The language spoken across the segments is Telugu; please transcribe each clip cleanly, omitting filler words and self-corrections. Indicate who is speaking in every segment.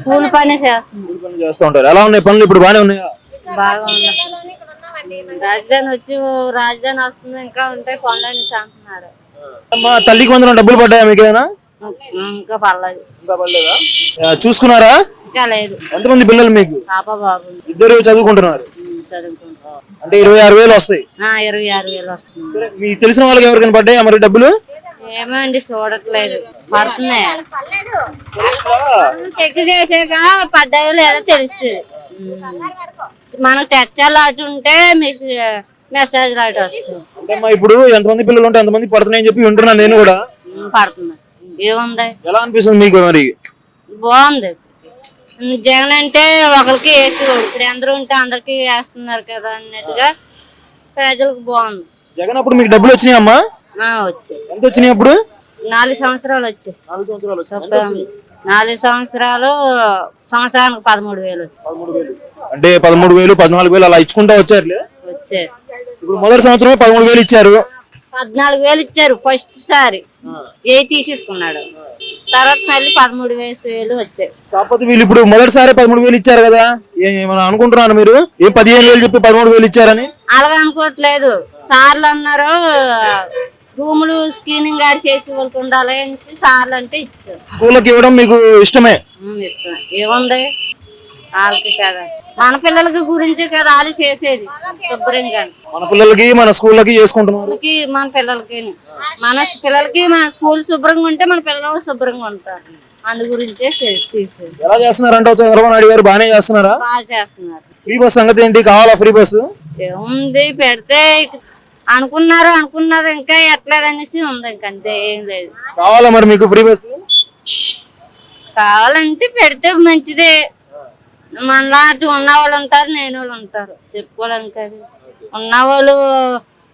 Speaker 1: కూలి పనే చేస్తుంది.
Speaker 2: కూలి పని చేస్తూ ఉంటారు. ఎలా ఉన్నాయి పనులు ఇప్పుడు? బాగానే ఉన్నాయా?
Speaker 1: బాగా ఉన్నాయి. రాజధాని వచ్చి రాజధాని వస్తుంది ఇంకా ఉంటాయి పనులని అంటున్నారు.
Speaker 2: అమ్మా, తల్లికి వందనం డబ్బులు పడ్డాయా మీకు ఏమైనా?
Speaker 1: ఇంకా పర్లేదు.
Speaker 2: ఇంకా పడలేదా? చూసుకున్నారా?
Speaker 1: ఇంకా లేదు.
Speaker 2: ఎంతమంది పిల్లలు మీకు?
Speaker 1: పాప బాబు
Speaker 2: ఇద్దరు చదువుకుంటున్నారు.
Speaker 1: చదువుకుంటారు.
Speaker 2: అంటే 26,000 వస్తాయి.
Speaker 1: 26,000 వస్తుంది.
Speaker 2: మీకు తెలిసిన వాళ్ళకి ఎవరికైనా పడ్డాయా మరి డబ్బులు?
Speaker 1: ఏమో అండి చూడట్లేదు. పడుతున్నాయి. చెక్ చేసాక పడ్డాయో లేదో తెలుస్తుంది. మనకు టెక్చర్ లాంటి ఉంటే మెసేజ్ లాంటి వస్తుంది.
Speaker 2: అంటే ఇప్పుడు ఎంతమంది పిల్లలు ఉంటే ఎంతమంది పడుతున్నాయని చెప్పి వింటున్నాను నేను కూడా.
Speaker 1: పడుతుంది. ఏముంది?
Speaker 2: ఎలా అనిపిస్తుంది మీకు మరి?
Speaker 1: బాగుంది. జగన్ అంటే ఒకరికి వేసి ఇప్పుడు అందరూ ఉంటే అందరికి వేస్తున్నారు కదా అన్నట్టుగా ప్రజలకు బాగుంది.
Speaker 2: జగన్ అప్పుడు మీకు డబ్బులు వచ్చినాయి అమ్మా?
Speaker 1: వచ్చాయి.
Speaker 2: ఎంత వచ్చినాయి అప్పుడు?
Speaker 1: 4 సంవత్సరాలు వచ్చాయి. 4 సంవత్సరాలు సంవత్సరానికి 13,000.
Speaker 2: అంటే 13,000 14,000 అలా ఇచ్చుకుంటా వచ్చారు.
Speaker 1: వచ్చారు.
Speaker 2: ఇప్పుడు మొదటి సంవత్సరం 13,000 ఇచ్చారు.
Speaker 1: 14,000 ఇచ్చారు ఫస్ట్ సారి. తీసేసుకున్నాడు. తర్వాత మళ్ళీ 13,000 వచ్చాయి.
Speaker 2: కాకపోతే వీళ్ళు ఇప్పుడు మొదటిసారి 13,000 ఇచ్చారు కదా, ఏమన్నా అనుకుంటున్నారు మీరు? 15,000 చెప్పి 13,000 ఇచ్చారని?
Speaker 1: అలాగే అనుకోవట్లేదు. సార్లు అన్నారు రూములు స్క్రీనింగ్ గార్డ్ చేసి వాళ్ళకి ఉండాలి అనేసి సార్లు అంటే ఇచ్చారు.
Speaker 2: స్కూళ్ళకి ఇవ్వడం మీకు ఇష్టమే?
Speaker 1: ఇష్టమే. ఏముంది వాళ్ళకి కదా, మన పిల్లలకి గురించి కదా వాళ్ళు చేసేది శుభ్రంగా.
Speaker 2: మన పిల్లలకి మన స్కూళ్ళకి చేసుకుంటున్నారు.
Speaker 1: మన పిల్లలకి మన స్కూల్ శుభ్రంగా ఉంటే మన పిల్లలు శుభ్రంగా ఉంటారు. అందు గురించే తీసేది.
Speaker 2: ఎలా చేస్తున్నారంటే చంద్రబాబు నాయుడు గారు బాగానే చేస్తున్నారా?
Speaker 1: బాగా చేస్తున్నారు.
Speaker 2: ఫ్రీ బస్ సంగతి ఏంటి? కావాలా ఫ్రీ బస్సు?
Speaker 1: ఏముంది పెడితే అనుకున్నది ఇంకా ఎట్లేదు అనేసి ఉంది. ఇంకంతే, ఏం లేదు.
Speaker 2: కావాలా మరి మీకు ఫ్రీ బస్సు?
Speaker 1: కావాలంటే పెడితే మంచిదే. మనలాంటి ఉన్న వాళ్ళు ఉంటారు, నేను వాళ్ళు ఉంటారు. చెప్పుకోలేం కదా. ఉన్నవాళ్ళు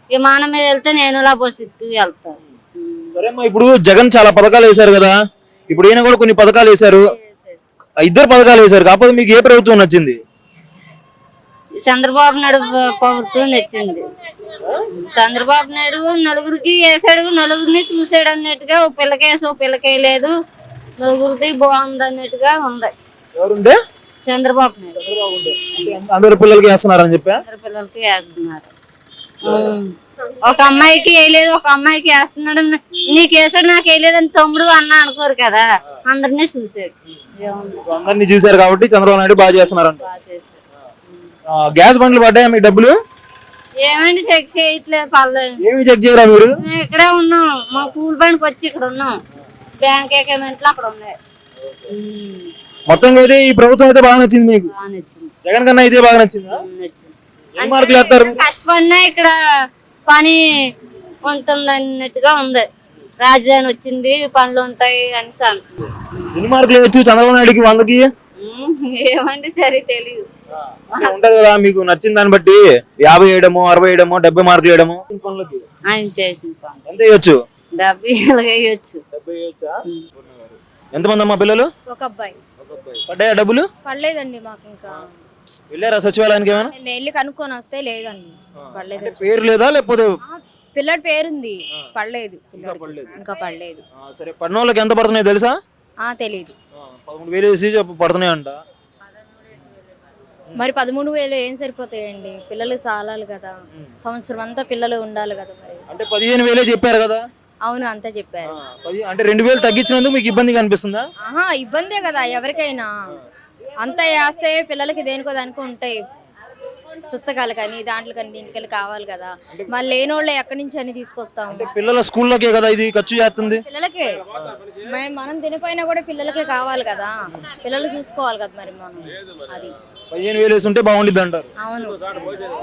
Speaker 1: విమానం మీద వెళ్తే నేనులా బస్సు ఎక్కి వెళ్తారు.
Speaker 2: సరేమ్మా, ఇప్పుడు జగన్ చాలా పథకాలు వేశారు కదా, ఇప్పుడు ఈయన కూడా కొన్ని పథకాలు వేశారు. ఇద్దరు పథకాలు వేశారు. కాకపోతే మీకు ఏ ప్రభుత్వం నచ్చింది?
Speaker 1: చంద్రబాబు నాయుడు ప్రభుత్వం నచ్చింది. చంద్రబాబు నాయుడు నలుగురికి వేసాడు, నలుగురిని చూసాడు అన్నట్టుగా. ఓ పిల్లకేసి ఓ పిల్లకేయలేదు, నలుగురికి బాగుంది అన్నట్టుగా ఉంది.
Speaker 2: ఎవరుంటే?
Speaker 1: చంద్రబాబు నాయుడు.
Speaker 2: అందరు పిల్లలకి వేస్తున్నారని చెప్పి
Speaker 1: అందరు పిల్లలకి వేస్తున్నారు. ఒక అమ్మాయికి వేయలేదు, ఒక అమ్మాయికి వేస్తున్నాడు. నీకు వేసాడు నాకు వేయలేదు అని తమ్ముడు అన్న అనుకోరు కదా, అందరినీ చూసాడు.
Speaker 2: అందరినీ చూసారు కాబట్టి చంద్రబాబు నాయుడు బాగా చేస్తున్నారంట. గ్యాస్ బండ్లు పడ్డాయా మీకు డబ్బులు?
Speaker 1: ఏమండి చెక్ చేయట్లేదు. పర్లేదు.
Speaker 2: ఏమి చెక్ చేయరా మీరు?
Speaker 1: మేము ఇక్కడే ఉన్నాం. మా కూలి బండికి వచ్చి ఇక్కడ ఉన్నాం. బ్యాంక్ అకౌంట్లు అక్కడ ఉన్నాయి.
Speaker 2: మొత్తం అయితే ఈ ప్రభుత్వం అయితే బాగా నచ్చింది మీకు? జగన్ కన్నా ఇదే బాగా నచ్చిందా? మార్కులు వేస్తారు.
Speaker 1: కష్టపడినా ఇక్కడ పని ఉంటుంది అన్నట్టుగా ఉంది. రాజధాని వచ్చింది, పనులు ఉంటాయి అని
Speaker 2: ఎన్ని మార్కులు వేయచ్చు చంద్రబాబు నాయుడుకి 100కి?
Speaker 1: ఏమండి సరే తెలియదు.
Speaker 2: ఉంటది కదా మీకు నచ్చిన దాన్ని బట్టి 50 వేయడమో 60 వేయడమో 70 మార్కులు వేయడమో.
Speaker 1: ఆయన చేసిన పని
Speaker 2: ఎంత వేయచ్చు?
Speaker 1: 70 వేయచ్చు.
Speaker 2: ఎంతమంది అమ్మా పిల్లలు?
Speaker 1: ఒక అబ్బాయి.
Speaker 2: పడ్డాయా డబ్బులు?
Speaker 1: పడలేదండి మాకు. ఇంకా
Speaker 2: వెళ్ళారా సచివాలయానికి? ఏమైనా
Speaker 1: నేను వెళ్ళి కనుక్కొని వస్తే లేదండి. పడలేదు.
Speaker 2: పేరు లేదా లేకపోతే?
Speaker 1: పిల్లడి పేరుంది, పడలేదు. ఇంకా పడలేదు.
Speaker 2: సరే, పడిన వాళ్ళకి ఎంత పడుతున్నాయి తెలుసా?
Speaker 1: తెలీదు.
Speaker 2: 13,000 వేసి పడుతున్నాయి అంట.
Speaker 1: మరి 13,000 ఏం సరిపోతాయండి? పిల్లలు చాలాలి కదా, సంవత్సరం అంతా పిల్లలు ఉండాలి కదా. మరి
Speaker 2: అంటే 15,000 చెప్పారు కదా.
Speaker 1: అవును, అంతా చెప్పారు.
Speaker 2: అంటే 2,000 తగ్గించినందుకు మీకు ఇబ్బందిగా అనిపిస్తుందా?
Speaker 1: ఇబ్బందే కదా ఎవరికైనా. అంతా వేస్తే పిల్లలకి దేనికో దానికో ఉంటాయి, పుస్తకాలు కానీ దాంట్లో కానీ దీనికి కావాలి కదా. మళ్ళీ లేని వాళ్ళు ఎక్కడి నుంచి అని తీసుకొస్తాం?
Speaker 2: పిల్లల స్కూల్లోకే కదా ఇది ఖర్చు చేస్తుంది.
Speaker 1: పిల్లలకే మనం తినిపోయినా కూడా పిల్లలకే కావాలి కదా, పిల్లలు చూసుకోవాలి కదా. మరి మనం అది
Speaker 2: 15,000 వేసి ఉంటే బాగుండిద్ది అంటారు.
Speaker 1: అవును,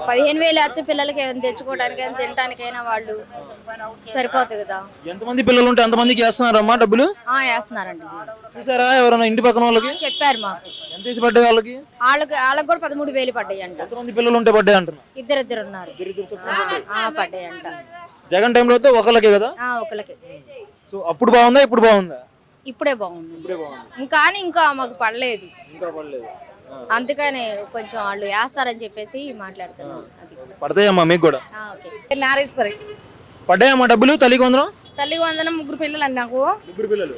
Speaker 1: 15,000 వేస్తే పిల్లలకి ఏమైనా తెచ్చుకోవడానికైనా తినడానికైనా వాళ్ళు సరిపోతుంది కదా.
Speaker 2: ఎంతమంది పిల్లలు ఉంటే అంతమందికి వేస్తున్నారమ్మా డబ్బులు?
Speaker 1: వేస్తున్నారండి.
Speaker 2: చూసారా ఎవరైనా ఇంటి పక్కన వాళ్ళకి?
Speaker 1: చెప్పారు మాకు.
Speaker 2: ఎంత వేసి పడ్డాయి వాళ్ళకి?
Speaker 1: వాళ్ళకి కూడా 13,000 పడ్డాయి అంట.
Speaker 2: ఎంతమంది పిల్లలు ఉంటే పడ్డాయి అంటారు?
Speaker 1: ఇద్దరు ఉన్నారు. పడ్డాయి అంట.
Speaker 2: జగన్ టైంలో అయితే ఒకళ్ళకే కదా?
Speaker 1: ఒకళ్ళకే.
Speaker 2: సో అప్పుడు బాగుందా ఇప్పుడు బాగుందా?
Speaker 1: ఇప్పుడే బాగుంది. ఇంకా మాకు పడలేదు. అందుకనే కొంచెం వాళ్ళు వేస్తారని చెప్పేసి మాట్లాడుతున్నాం.
Speaker 2: పడతాయమ్మా మీకు కూడా?
Speaker 1: నారేశ్వరి.
Speaker 2: పడ్డాయమ్మా డబ్బులు తల్లికి వందనం?
Speaker 3: తల్లికి వందనం 3 పిల్లలు అండి నాకు.
Speaker 2: ముగ్గురు పిల్లలు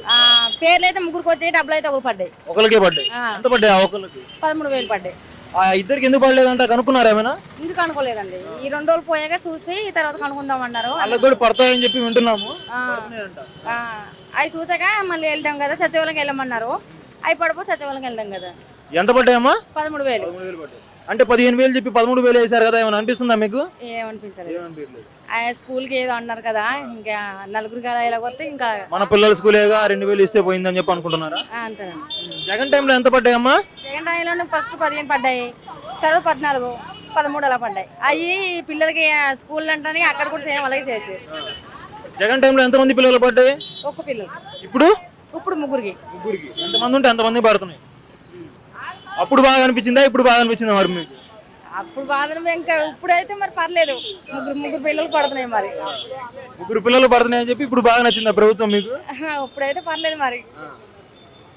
Speaker 3: పేర్లు అయితే 3కి వచ్చాయి, డబ్బులు అయితే 1 పడ్డాయి.
Speaker 2: ఒకరికే పడ్డాయి. ఎంత పడ్డాయి ఆ ఒకరికి?
Speaker 3: 13,000 పడ్డాయి.
Speaker 2: ఆ ఇద్దరికి ఎందుకు పడలేదంట కనుక్కున్నారా ఏమైనా?
Speaker 3: ఎందుకు అనుకోలేదండి, ఈ 2 రోజులు పోయాక చూసి తర్వాత కనుక్కుందాం అన్నారు.
Speaker 2: వాళ్ళకి కూడా పడతాయని చెప్పి వింటున్నాము.
Speaker 3: అవి చూసాక మళ్ళీ వెళ్దాం కదా, సచివాలయంకి వెళ్ళమన్నారు. అవి పడిపో సచివాలయంకి వెళ్దాం కదా.
Speaker 2: ఎంత పడ్డాయమ్మా?
Speaker 3: 13,000.
Speaker 2: అంటే 15,000 చెప్పి 13,000 వేసారు కదా, ఏమైనా అనిపిస్తుందా మీకు?
Speaker 3: ఏమనిపించలేదు. స్కూల్కి ఏదో అన్నారు కదా, ఇంకా నలుగురికి అలా వెళ్ళకపోతే ఇంకా
Speaker 2: మన పిల్లల స్కూలేగా 2,000 ఇస్తే పోయిందని చెప్పి అనుకుంటున్నారా?
Speaker 3: అంతేనండి.
Speaker 2: జగన్ టైంలో ఎంత పడ్డాయమ్మా?
Speaker 3: జగన్ టైంలో ఫస్ట్ 15 పడ్డాయి, తర్వాత 14, 13 అలా పడ్డాయి. అవి పిల్లలకి స్కూల్ అంటే అక్కడ కూడా సేమ్ అలాగే చేసి.
Speaker 2: జగన్ టైంలో ఎంతమంది పిల్లలు పడ్డాయి?
Speaker 3: 1 పిల్లలు.
Speaker 2: ఇప్పుడు
Speaker 3: ముగ్గురికి.
Speaker 2: ఎంతమంది ఉంటే ఎంతమంది పడుతున్నాయి? అప్పుడు బాగా అనిపించిందా, ఇప్పుడు బాగా అనిపించిందా మరి మీకు?
Speaker 3: అప్పుడు బాధలు ఇంకా, ఇప్పుడైతే మరి పర్లేదు, ముగ్గురు పిల్లలు పడుతున్నాయి మరి.
Speaker 2: ముగ్గురు పిల్లలు పడుతున్నాయని చెప్పి ఇప్పుడు బాగా నచ్చిందా ప్రభుత్వం మీకు?
Speaker 3: ఇప్పుడైతే పర్లేదు మరి.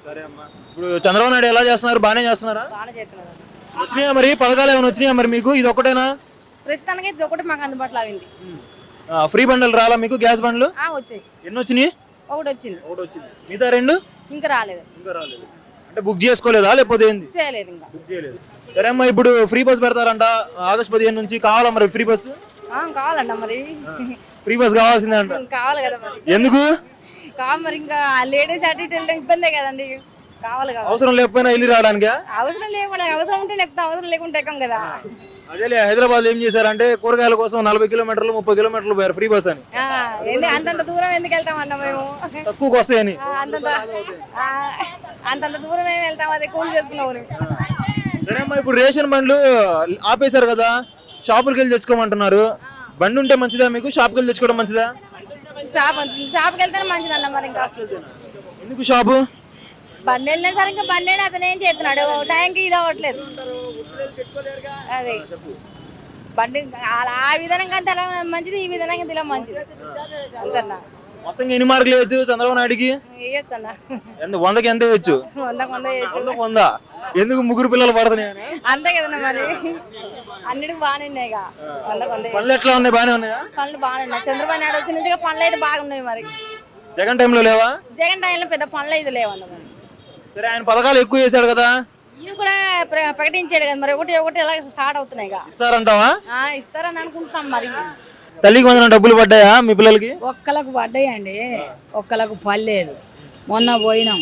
Speaker 2: సరే అమ్మా, ఇప్పుడు చంద్రబాబు నాయుడు ఎలా చేస్తున్నారు? బాగానే చేస్తున్నారా?
Speaker 3: బాగా చేస్తున్నారు.
Speaker 2: వచ్చినాయా మరి పథకాలు ఏమైనా వచ్చినాయా మరి మీకు? ఇది ఒకటేనా?
Speaker 3: ప్రస్తుతానికి ఇది ఒకటి మాకు అందుబాటులో అయింది.
Speaker 2: ఫ్రీ బండ్లు రాలా మీకు? గ్యాస్ బండ్లు
Speaker 3: వచ్చాయి.
Speaker 2: ఎన్ని వచ్చినాయి?
Speaker 3: ఒకటి వచ్చింది.
Speaker 2: మిగతా 2
Speaker 3: ఇంకా రాలేదు.
Speaker 2: అంటే బుక్ చేసుకోలేదా లేకపోతే ఏంది?
Speaker 3: చేయలేదు ఇంకా.
Speaker 2: బుక్ చేయలేదు. సరే అమ్మా, ఇప్పుడు ఫ్రీ బస్ పెడతారంట ఆగస్ట్ 15 నుంచి. కావాలా మరి ఫ్రీ బస్?
Speaker 3: కావాలంట మరి.
Speaker 2: ఫ్రీ బస్ కావాల్సిందే అంట.
Speaker 3: కావాలి కదా మరి.
Speaker 2: ఎందుకు
Speaker 3: కావాలి మరి, ఇంకా లేడీస్ అటు ఇటు వెళ్ళడం ఇబ్బందే కదండి. కావాలి కదా.
Speaker 2: అవసరం లేకపోయినా వెళ్ళి రావడానికి?
Speaker 3: అవసరం లేకుండా, అవసరం ఉంటే ఎక్కుతాం, అవసరం లేకుంటే ఎక్కం కదా.
Speaker 2: అదేలే, హైదరాబాద్ ఏం చేశారంటే కూరగాయల కోసం 40 కిలోమీటర్లు 30 కిలోమీటర్లు పోయారు ఫ్రీ బస్ అని.
Speaker 3: అంతంత దూరం ఎందుకు వెళ్తామన్నా మేము?
Speaker 2: తక్కువకి వస్తాయని.
Speaker 3: అంతంత దూరం ఏమి వెళ్తాం, అది కూల్ చేసుకున్నాం.
Speaker 2: సరే అమ్మా, ఇప్పుడు రేషన్ బండ్లు ఆపేశారు కదా, షాపులకి వెళ్ళి తెచ్చుకోమంటున్నారు. బండి ఉంటే మంచిదా మీకు? షాప్కి వెళ్ళి తెచ్చుకోవడం మంచిదా?
Speaker 3: షాప్కి వెళ్తేనే మంచిది అన్న మరి. ఇంకా
Speaker 2: ఎందుకు షాపు?
Speaker 3: బండి వెళ్ళినా సరే ఇంకా బండి అతను ఏం చేస్తున్నాడు, టైంకి ఇది అవ్వట్లేదు. అదే బండి ఆ విధానంగా అంత మంచిది, ఈ విధానంగా ఇలా మంచిది అంతన్నా.
Speaker 2: మొత్తం ఎన్ని మార్కులు వేయచ్చు చంద్రబాబు నాయుడికి?
Speaker 3: వేయచ్చు అన్న.
Speaker 2: 100కి ఎంత వేయచ్చు?
Speaker 3: 100
Speaker 2: 100. ఎందుకు? ముగ్గురు పిల్లలు పడుతున్నాయి
Speaker 3: అంతే కదన్నా మరి. అన్నిటికి బాగానే ఉన్నాయి.
Speaker 2: పనులు ఎట్లా ఉన్నాయి? బాగానే ఉన్నాయా?
Speaker 3: పనులు బాగానే ఉన్నాయి. చంద్రబాబు నాయుడు వచ్చి నుంచి పనులు అయితే బాగున్నాయి మరి.
Speaker 2: జగన్ టైంలో లేవా?
Speaker 3: జగన్ టైంలో పెద్ద పనులు అయితే లేవన్న మరి.
Speaker 2: సరే, ఆయన పథకాలు ఎక్కువ చేశాడు కదా,
Speaker 3: ఈయన కూడా ప్రకటించాడు కదా మరి. ఒకటి ఎలా స్టార్ట్ అవుతున్నాయి.
Speaker 2: ఇస్తారంటావా?
Speaker 3: ఇస్తారని అనుకుంటున్నాం మరి.
Speaker 2: తల్లికి వందన డబ్బులు పడ్డాయా మీ పిల్లలకి?
Speaker 4: ఒక్కలకు పడ్డాయండి, ఒక్కలకు పర్లేదు. మొన్న పోయినాం,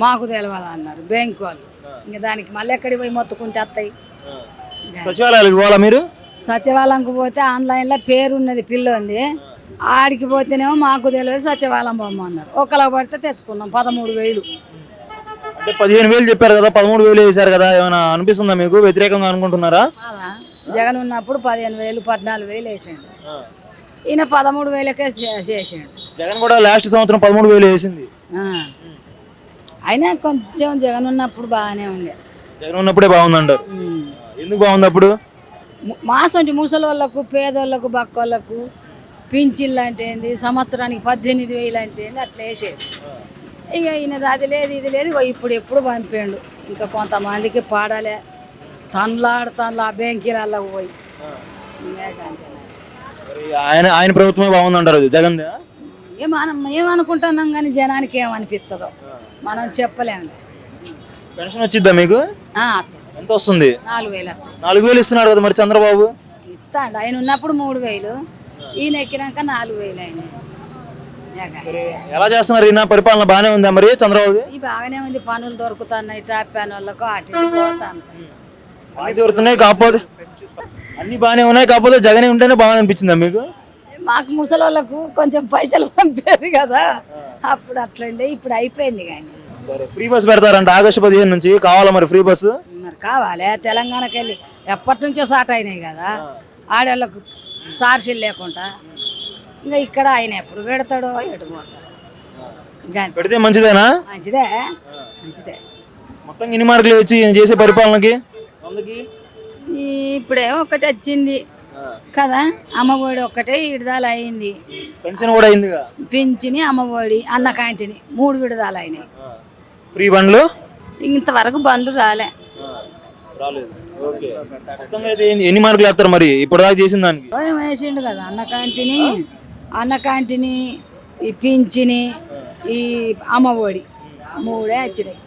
Speaker 4: మాకు తెలియదు అన్నారు బ్యాంకు వాళ్ళు. ఇంకా దానికి మళ్ళీ ఎక్కడికి పోయి మొత్తుకుంటే వస్తాయి.
Speaker 2: సచివాలయాలకు పోవాలా మీరు?
Speaker 4: సచివాలయంకి పోతే ఆన్లైన్లో పేరు ఉన్నది, పిల్ల ఉంది. ఆడికి పోతేనేమో మాకు తెలియదు, సచివాలయం పోమన్నారు. ఒక్కలకు పడితే తెచ్చుకున్నాం 13,000.
Speaker 2: అంటే 15,000 చెప్పారు కదా, 13,000 వేశారు కదా, ఏమైనా అనిపిస్తుందా మీకు? వ్యతిరేకంగా అనుకుంటున్నారా?
Speaker 4: జగన్ ఉన్నప్పుడు 15,000, 14,000 వేసాడు. ఈయన 13,000కే చేసాడు.
Speaker 2: జగన్ కూడా లాస్ట్ సంవత్సరం 13,000 వేసింది.
Speaker 4: అయినా కొంచెం జగన్ ఉన్నప్పుడు బాగానే ఉంది.
Speaker 2: జగన్ ఉన్నప్పుడే బాగుందంటారు. ఎందుకు బాగుంది అప్పుడు?
Speaker 4: మాసంటి ముసలి వాళ్ళకు, పేదోళ్ళకు, బక్కోళ్ళకు పింఛన్లు అంటే ఏంది, సంవత్సరానికి 18,000 అంటే ఏంది, అట్లా వేసేది. ఇక ఈయనది అది లేదు, ఇది లేదు. ఇప్పుడు ఎప్పుడు పంపాడు. ఇంకా కొంతమందికి పాడాలే, తనలాడుతాను ఆ బ్యాంకీలకు పోయి.
Speaker 2: ఆయన ప్రభుత్వమే బాగుందంటారు జగన్?
Speaker 4: మనం ఏమనుకుంటున్నాం కానీ జనానికి ఏమనిపిస్తుందో మనం చెప్పలేము.
Speaker 2: పెన్షన్ వచ్చిద్దా మీకు? ఎంత వస్తుంది?
Speaker 4: 4,000.
Speaker 2: 4,000 ఇస్తున్నాడు కదా మరి చంద్రబాబు.
Speaker 4: ఇస్తాడు. ఆయన ఉన్నప్పుడు 3,000, ఈయన ఎక్కినాక 4,000 అయినాయి.
Speaker 2: ఎలా చేస్తున్నారు? ఈయన పరిపాలన బాగానే ఉందా మరి చంద్రబాబు?
Speaker 4: బాగానే ఉంది. పనులు దొరుకుతున్నాయి, టాప్ ప్యాన్ వాళ్ళకు అటు పోతాను.
Speaker 2: అన్ని దొరుకుతున్నాయి, కాకపోతే అన్ని బాగానే ఉన్నాయి, కాకపోతే జగన్ ఉంటేనే బాగా అనిపించిందా మీకు?
Speaker 4: మాకు ముసలి వాళ్ళకు కొంచెం పైసలు పంపేది కదా, అప్పుడు అట్లండి. ఇప్పుడు అయిపోయింది. కానీ
Speaker 2: ఫ్రీ బస్ పెడతారంట ఆగస్టు 15 నుంచి. కావాలా మరి ఫ్రీ బస్సు?
Speaker 4: మరి కావాలి. తెలంగాణకి వెళ్ళి ఎప్పటి నుంచో స్టార్ట్ అయినాయి కదా, ఆడవాళ్ళకు సార్సీలు లేకుండా. ఇంకా ఇక్కడ ఆయన ఎప్పుడు పెడతాడో, ఎటు పోతాడు.
Speaker 2: పెడితే మంచిదేనా?
Speaker 4: మంచిదే, మంచిదే.
Speaker 2: మొత్తం ఎన్ని మార్కులు వచ్చి చేసే పరిపాలనకి?
Speaker 4: ఇప్పుడే ఒకటి వచ్చింది కదా, అమ్మఒడి ఒక్కటే విడుదల అయింది.
Speaker 2: పెన్షన్ కూడా అయింది.
Speaker 4: పింఛని, అమ్మఒడి, అన్న క్యాంటీన్ 3 విడుదల అయినాయి.
Speaker 2: ఫ్రీ బండ్లు
Speaker 4: ఇంతవరకు బండ్లు రాలేదు.
Speaker 2: ఎన్ని మార్కులు వేస్తారు మరి ఇప్పుడు దాకా చేసిన దానికి?
Speaker 4: వేసిండు కదా అన్న క్యాంటీన్ ఈ పింఛని ఈ అమ్మఒడి 3 వచ్చినాయి.